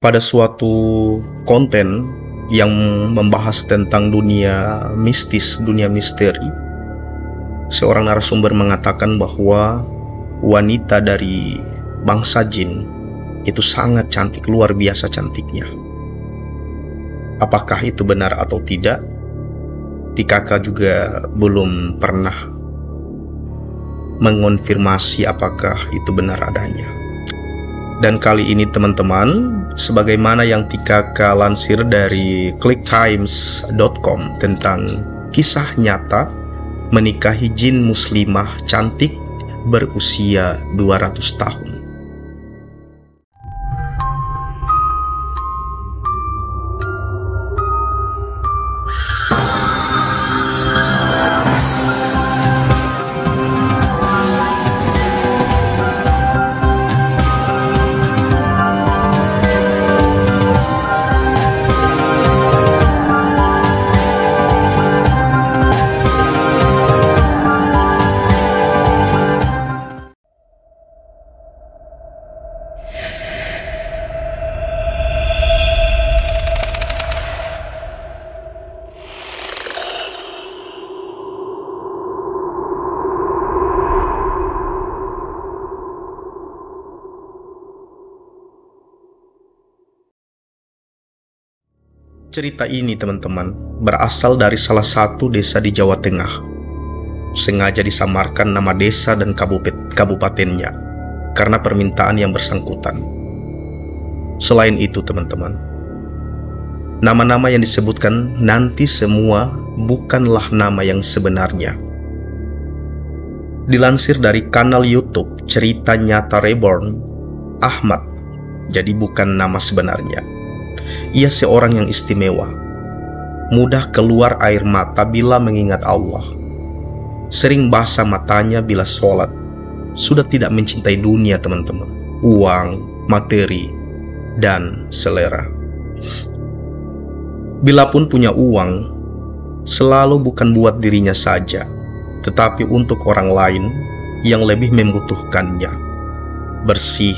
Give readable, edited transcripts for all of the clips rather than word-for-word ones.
Pada suatu konten yang membahas tentang dunia mistis, dunia misteri, seorang narasumber mengatakan bahwa wanita dari bangsa jin itu sangat cantik, luar biasa cantiknya. Apakah itu benar atau tidak? Tikaka juga belum pernah mengonfirmasi apakah itu benar adanya. Dan kali ini teman-teman, sebagaimana yang Tikaka lansir dari clicktimes.com tentang kisah nyata menikahi jin muslimah cantik berusia 200 tahun. Cerita ini teman-teman berasal dari salah satu desa di Jawa Tengah. Sengaja disamarkan nama desa dan kabupatennya karena permintaan yang bersangkutan. Selain itu teman-teman, nama-nama yang disebutkan nanti semua bukanlah nama yang sebenarnya. Dilansir dari kanal YouTube Cerita Nyata Reborn, Ahmad jadi bukan nama sebenarnya. Ia seorang yang istimewa, mudah keluar air mata bila mengingat Allah, sering basah matanya bila sholat, sudah tidak mencintai dunia teman-teman, uang, materi, dan selera. Bila pun punya uang, selalu bukan buat dirinya saja, tetapi untuk orang lain yang lebih membutuhkannya. Bersih,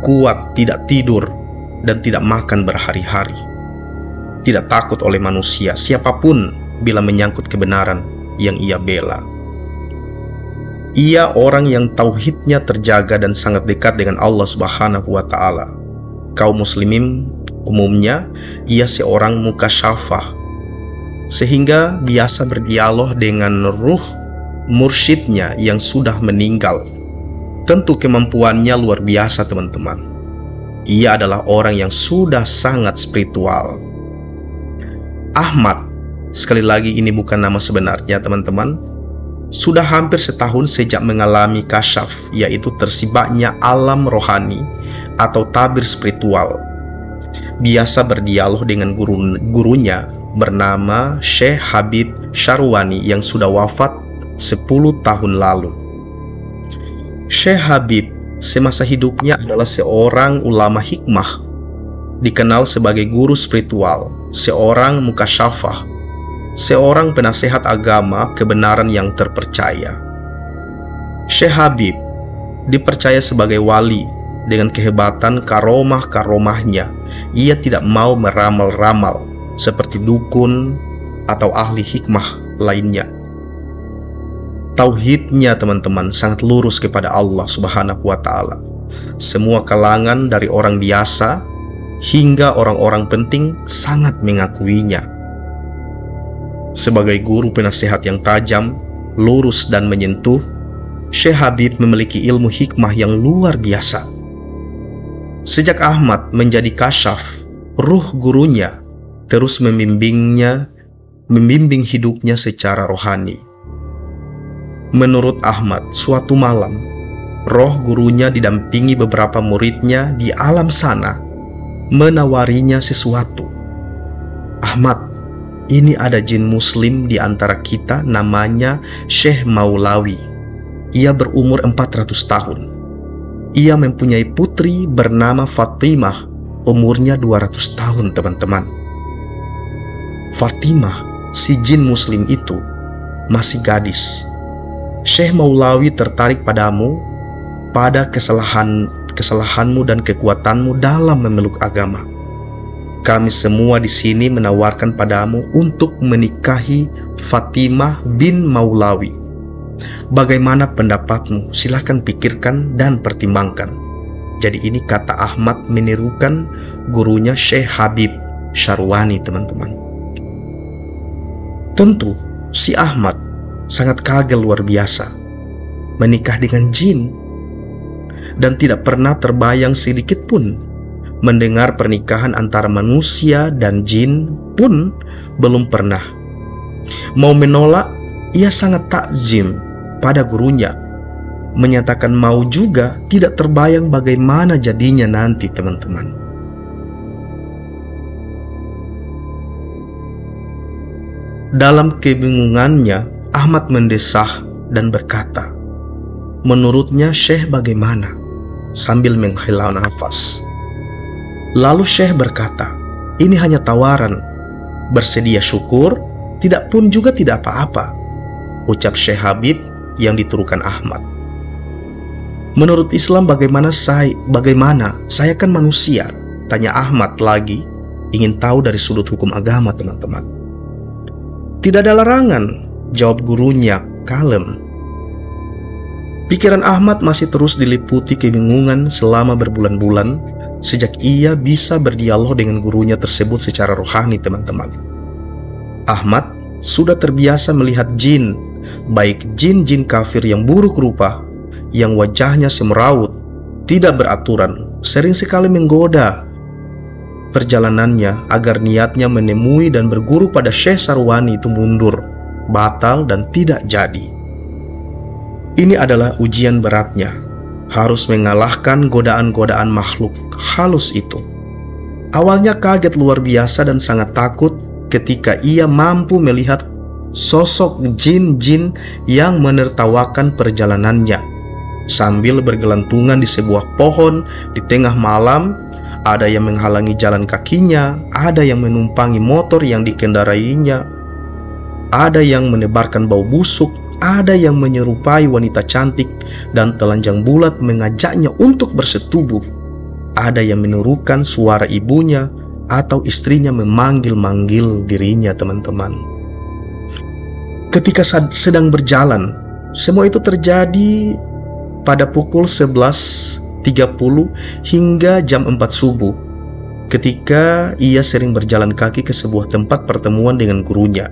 kuat, tidak tidur, dan tidak makan berhari-hari. Tidak takut oleh manusia siapapun bila menyangkut kebenaran yang ia bela. Ia orang yang tauhidnya terjaga dan sangat dekat dengan Allah Subhanahu wa Ta'ala. Kaum muslimin umumnya ia seorang mukasyafah, sehingga biasa berdialog dengan ruh mursyidnya yang sudah meninggal. Tentu kemampuannya luar biasa teman-teman. Ia adalah orang yang sudah sangat spiritual. Ahmad, sekali lagi ini bukan nama sebenarnya teman-teman, sudah hampir setahun sejak mengalami kasyaf, yaitu tersibaknya alam rohani atau tabir spiritual. Biasa berdialog dengan gurunya bernama Syekh Habib Syarwani yang sudah wafat 10 tahun lalu. Syekh Habib semasa hidupnya adalah seorang ulama hikmah, dikenal sebagai guru spiritual, seorang mukasyafah, seorang penasehat agama kebenaran yang terpercaya. Syekh Habib dipercaya sebagai wali dengan kehebatan karomah-karomahnya. Ia tidak mau meramal-ramal seperti dukun atau ahli hikmah lainnya. Tauhidnya teman-teman sangat lurus kepada Allah Subhanahu wa Ta'ala. Semua kalangan dari orang biasa hingga orang-orang penting sangat mengakuinya. Sebagai guru penasehat yang tajam, lurus dan menyentuh, Syekh Habib memiliki ilmu hikmah yang luar biasa. Sejak Ahmad menjadi kasyaf, ruh gurunya terus membimbing hidupnya secara rohani. Menurut Ahmad, suatu malam, roh gurunya didampingi beberapa muridnya di alam sana, menawarinya sesuatu. Ahmad, ini ada jin muslim di antara kita namanya Syekh Maulawi. Ia berumur 400 tahun. Ia mempunyai putri bernama Fatimah, umurnya 200 tahun teman-teman. Fatimah, si jin muslim itu, masih gadis. Syekh Maulawi tertarik padamu pada kesalahanmu dan kekuatanmu dalam memeluk agama. Kami semua di sini menawarkan padamu untuk menikahi Fatimah bin Maulawi. Bagaimana pendapatmu? Silahkan pikirkan dan pertimbangkan. Jadi ini kata Ahmad menirukan gurunya Syekh Habib Syarwani, teman-teman. Tentu si Ahmad sangat kaget luar biasa menikah dengan jin, dan tidak pernah terbayang sedikit pun mendengar pernikahan antara manusia dan jin pun belum pernah. Mau menolak, ia sangat takzim pada gurunya. Menyatakan mau juga tidak terbayang bagaimana jadinya nanti, teman-teman. Dalam kebingungannya, Ahmad mendesah dan berkata, menurutnya Syekh bagaimana? Sambil menghela nafas. Lalu Syekh berkata, ini hanya tawaran. Bersedia syukur, tidak pun juga tidak apa-apa, ucap Syekh Habib yang diturukan Ahmad. Menurut Islam bagaimana? Saya kan manusia, tanya Ahmad lagi, ingin tahu dari sudut hukum agama, teman-teman. Tidak ada larangan, jawab gurunya kalem. Pikiran Ahmad masih terus diliputi kebingungan selama berbulan-bulan sejak ia bisa berdialog dengan gurunya tersebut secara rohani, teman-teman. Ahmad sudah terbiasa melihat jin, baik jin-jin kafir yang buruk rupa, yang wajahnya semeraut, tidak beraturan, sering sekali menggoda. Perjalanannya agar niatnya menemui dan berguru pada Syekh Syarwani itu mundur, batal dan tidak jadi. Ini adalah ujian beratnya, harus mengalahkan godaan-godaan makhluk halus itu. Awalnya kaget luar biasa dan sangat takut ketika ia mampu melihat sosok jin-jin yang menertawakan perjalanannya. Sambil bergelantungan di sebuah pohon di tengah malam, ada yang menghalangi jalan kakinya, ada yang menumpangi motor yang dikendarainya, ada yang menebarkan bau busuk, ada yang menyerupai wanita cantik dan telanjang bulat mengajaknya untuk bersetubuh, ada yang menirukan suara ibunya atau istrinya memanggil-manggil dirinya, teman-teman. Ketika sedang berjalan, semua itu terjadi pada pukul 11.30 hingga jam 4 subuh, ketika ia sering berjalan kaki ke sebuah tempat pertemuan dengan gurunya.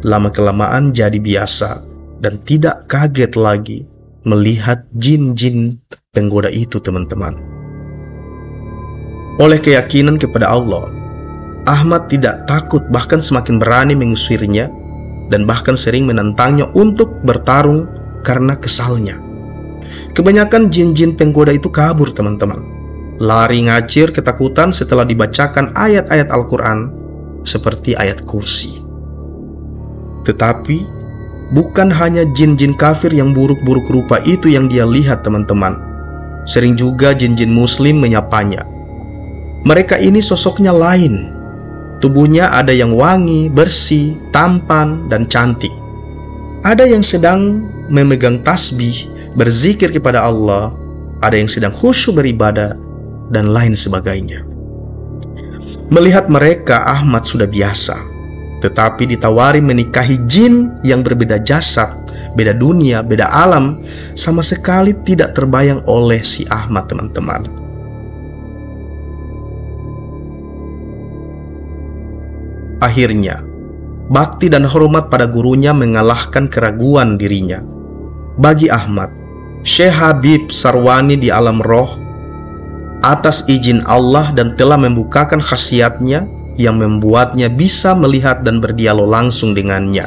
Lama-kelamaan jadi biasa dan tidak kaget lagi melihat jin-jin penggoda itu, teman-teman. Oleh keyakinan kepada Allah, Ahmad tidak takut, bahkan semakin berani mengusirnya dan bahkan sering menantangnya untuk bertarung karena kesalnya. Kebanyakan jin-jin penggoda itu kabur, teman-teman. Lari ngacir ketakutan setelah dibacakan ayat-ayat Al-Quran seperti ayat kursi. Tetapi bukan hanya jin-jin kafir yang buruk-buruk rupa itu yang dia lihat, teman-teman. Sering juga jin-jin muslim menyapanya. Mereka ini sosoknya lain. Tubuhnya ada yang wangi, bersih, tampan, dan cantik. Ada yang sedang memegang tasbih, berzikir kepada Allah, ada yang sedang khusyuk beribadah, dan lain sebagainya. Melihat mereka, Ahmad sudah biasa. Tetapi ditawari menikahi jin yang berbeda jasad, beda dunia, beda alam, sama sekali tidak terbayang oleh si Ahmad, teman-teman. Akhirnya, bakti dan hormat pada gurunya mengalahkan keraguan dirinya. Bagi Ahmad, Syekh Habib Syarwani di alam roh atas izin Allah dan telah membukakan khasiatnya yang membuatnya bisa melihat dan berdialog langsung dengannya.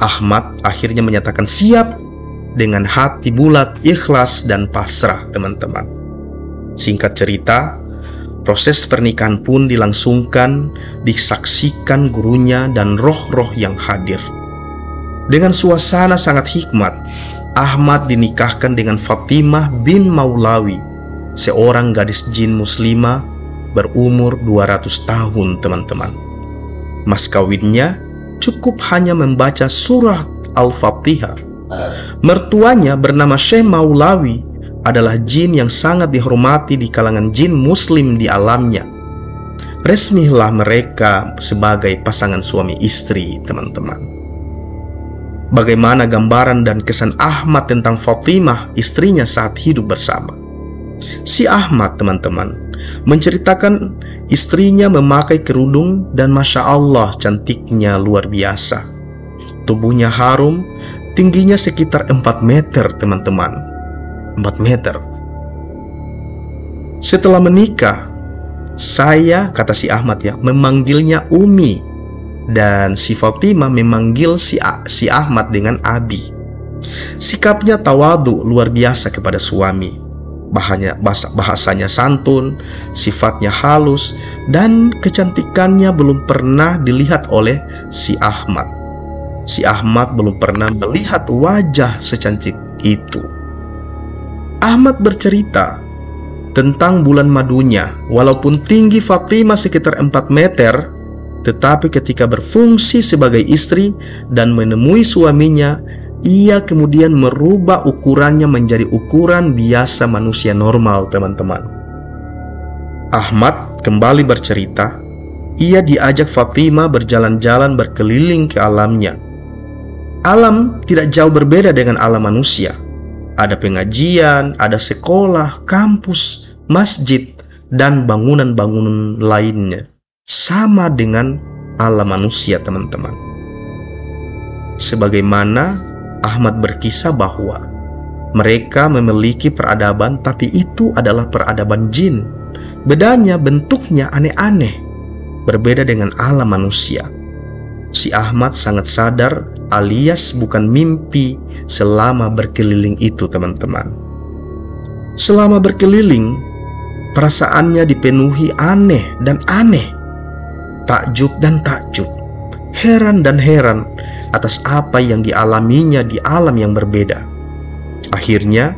Ahmad akhirnya menyatakan siap dengan hati bulat, ikhlas, dan pasrah, teman-teman. Singkat cerita, proses pernikahan pun dilangsungkan, disaksikan gurunya dan roh-roh yang hadir. Dengan suasana sangat hikmat, Ahmad dinikahkan dengan Fatimah bin Maulawi, seorang gadis jin muslimah berumur 200 tahun, teman-teman. Mas kawinnya cukup hanya membaca surah Al-Fatihah. Mertuanya bernama Syekh Maulawi adalah jin yang sangat dihormati di kalangan jin muslim di alamnya. Resmilah mereka sebagai pasangan suami istri, teman-teman. Bagaimana gambaran dan kesan Ahmad tentang Fatimah, istrinya saat hidup bersama? Si Ahmad, teman-teman, menceritakan istrinya memakai kerudung dan Masya Allah cantiknya luar biasa. Tubuhnya harum, tingginya sekitar 4 meter, teman-teman. 4 meter. Setelah menikah, saya, kata si Ahmad ya, memanggilnya Umi, dan si Fatimah memanggil si Ahmad dengan Abi. Sikapnya tawadu luar biasa kepada suami. Bahasanya santun, sifatnya halus, dan kecantikannya belum pernah dilihat oleh si Ahmad. Si Ahmad belum pernah melihat wajah secantik itu. Ahmad bercerita tentang bulan madunya. Walaupun tinggi Fatimah sekitar 4 meter, tetapi ketika berfungsi sebagai istri dan menemui suaminya, ia kemudian merubah ukurannya menjadi ukuran biasa manusia normal, teman-teman. Ahmad kembali bercerita, ia diajak Fatimah berjalan-jalan berkeliling ke alamnya. Alam tidak jauh berbeda dengan alam manusia. Ada pengajian, ada sekolah, kampus, masjid, dan bangunan-bangunan lainnya. Sama dengan alam manusia, teman-teman. Sebagaimana Ahmad berkisah bahwa mereka memiliki peradaban, tapi itu adalah peradaban jin. Bedanya bentuknya aneh-aneh, berbeda dengan alam manusia. Si Ahmad sangat sadar alias bukan mimpi selama berkeliling itu, teman-teman. Selama berkeliling, perasaannya dipenuhi aneh dan aneh, takjub dan takjub, heran dan heran atas apa yang dialaminya di alam yang berbeda. Akhirnya,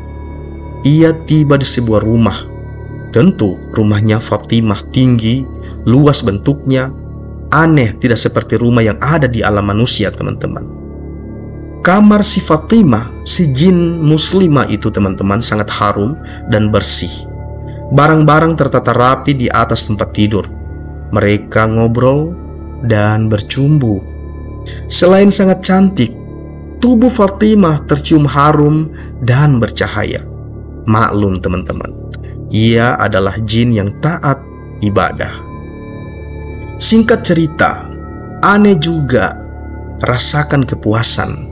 ia tiba di sebuah rumah. Tentu rumahnya Fatimah tinggi, luas bentuknya, aneh, tidak seperti rumah yang ada di alam manusia, teman-teman. Kamar si Fatimah, si jin muslimah itu, teman-teman, sangat harum dan bersih. Barang-barang tertata rapi di atas tempat tidur. Mereka ngobrol dan bercumbu. Selain sangat cantik, tubuh Fatimah tercium harum dan bercahaya. Maklum, teman-teman, ia adalah jin yang taat ibadah. Singkat cerita, aneh juga rasakan kepuasan.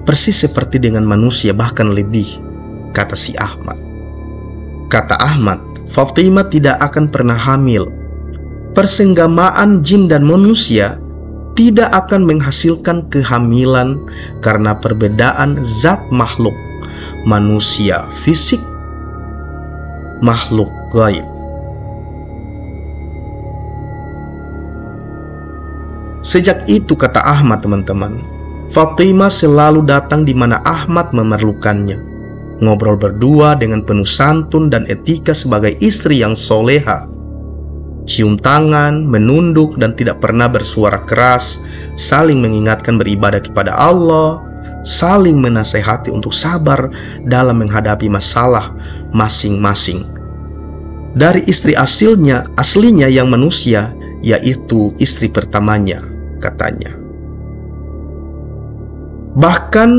Persis seperti dengan manusia, bahkan lebih, kata si Ahmad. Kata Ahmad, Fatimah tidak akan pernah hamil. Persenggamaan jin dan manusia tidak akan menghasilkan kehamilan karena perbedaan zat makhluk. Manusia fisik, makhluk gaib. Sejak itu, kata Ahmad, teman-teman, Fatimah selalu datang di mana Ahmad memerlukannya. Ngobrol berdua dengan penuh santun dan etika sebagai istri yang soleha. Cium tangan, menunduk, dan tidak pernah bersuara keras, saling mengingatkan beribadah kepada Allah, saling menasehati untuk sabar dalam menghadapi masalah masing-masing. Dari istri aslinya yang manusia, yaitu istri pertamanya, katanya. Bahkan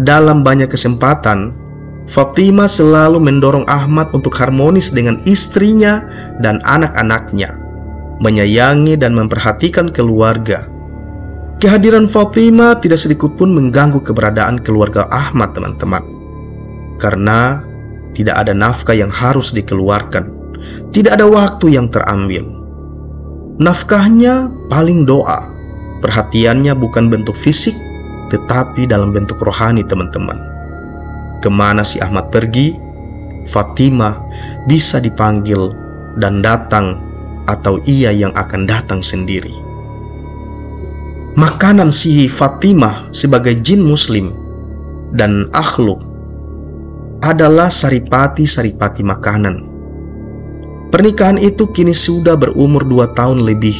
dalam banyak kesempatan, Fatimah selalu mendorong Ahmad untuk harmonis dengan istrinya dan anak-anaknya, menyayangi dan memperhatikan keluarga. Kehadiran Fatimah tidak sedikit pun mengganggu keberadaan keluarga Ahmad, teman-teman, karena tidak ada nafkah yang harus dikeluarkan, tidak ada waktu yang terambil. Nafkahnya paling doa. Perhatiannya bukan bentuk fisik, tetapi dalam bentuk rohani, teman-teman. Kemana si Ahmad pergi, Fatimah bisa dipanggil dan datang, atau ia yang akan datang sendiri. Makanan si Fatimah sebagai jin muslim dan akhluk adalah saripati-saripati makanan. Pernikahan itu kini sudah berumur 2 tahun lebih.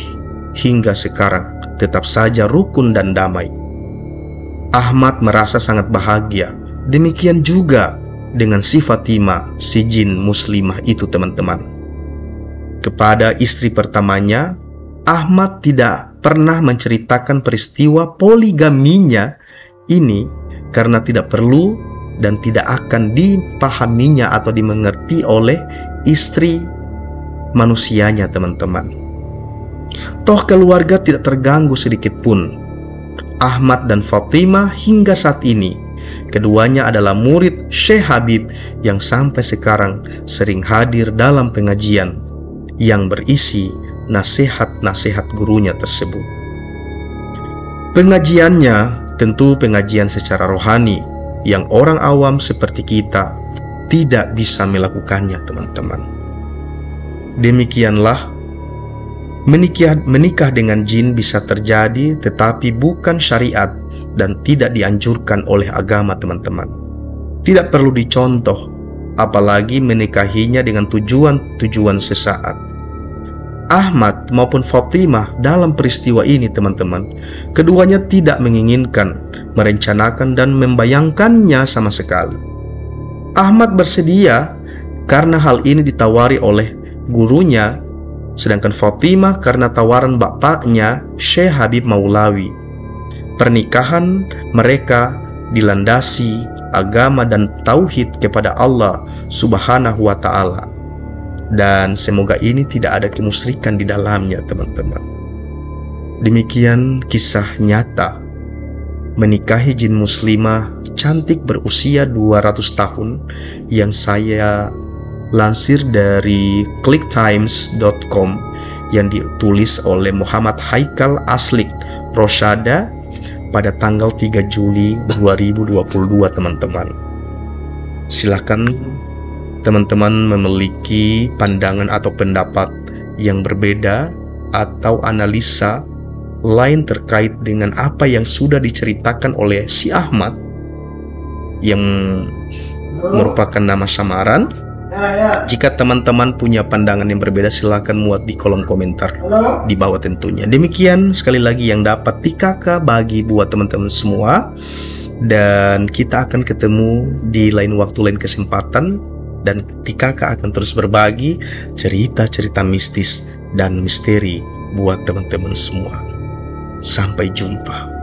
Hingga sekarang tetap saja rukun dan damai. Ahmad merasa sangat bahagia. Demikian juga dengan si Fatimah, si jin muslimah itu teman-teman. Kepada istri pertamanya, Ahmad tidak pernah menceritakan peristiwa poligaminya ini karena tidak perlu dan tidak akan dipahaminya atau dimengerti oleh istri manusianya teman-teman. Toh keluarga tidak terganggu sedikit pun. Ahmad dan Fatimah hingga saat ini keduanya adalah murid Syekh Habib yang sampai sekarang sering hadir dalam pengajian yang berisi nasihat-nasihat gurunya tersebut. Pengajiannya tentu pengajian secara rohani yang orang awam seperti kita tidak bisa melakukannya teman-teman. Demikianlah menikah dengan jin bisa terjadi tetapi bukan syariat dan tidak dianjurkan oleh agama teman-teman. Tidak perlu dicontoh, apalagi menikahinya dengan tujuan sesaat. Ahmad maupun Fatimah dalam peristiwa ini teman-teman, keduanya tidak menginginkan, merencanakan dan membayangkannya sama sekali. Ahmad bersedia karena hal ini ditawari oleh gurunya, sedangkan Fatimah karena tawaran bapaknya Syekh Habib Maulawi. Pernikahan mereka dilandasi agama dan tauhid kepada Allah Subhanahu wa Ta'ala, dan semoga ini tidak ada kemusyrikan di dalamnya teman-teman. Demikian kisah nyata menikahi jin muslimah cantik berusia 200 tahun yang saya lansir dari clicktimes.com yang ditulis oleh Muhammad Haikal Aslik Rosyada pada tanggal 3 Juli 2022 teman-teman. Silakan teman-teman memiliki pandangan atau pendapat yang berbeda atau analisa lain terkait dengan apa yang sudah diceritakan oleh si Ahmad yang merupakan nama samaran. Jika teman-teman punya pandangan yang berbeda, silakan muat di kolom komentar di bawah tentunya. Demikian sekali lagi yang dapat TKK bagi buat teman-teman semua, dan kita akan ketemu di lain waktu, lain kesempatan, dan TKK akan terus berbagi cerita-cerita mistis dan misteri buat teman-teman semua. Sampai jumpa.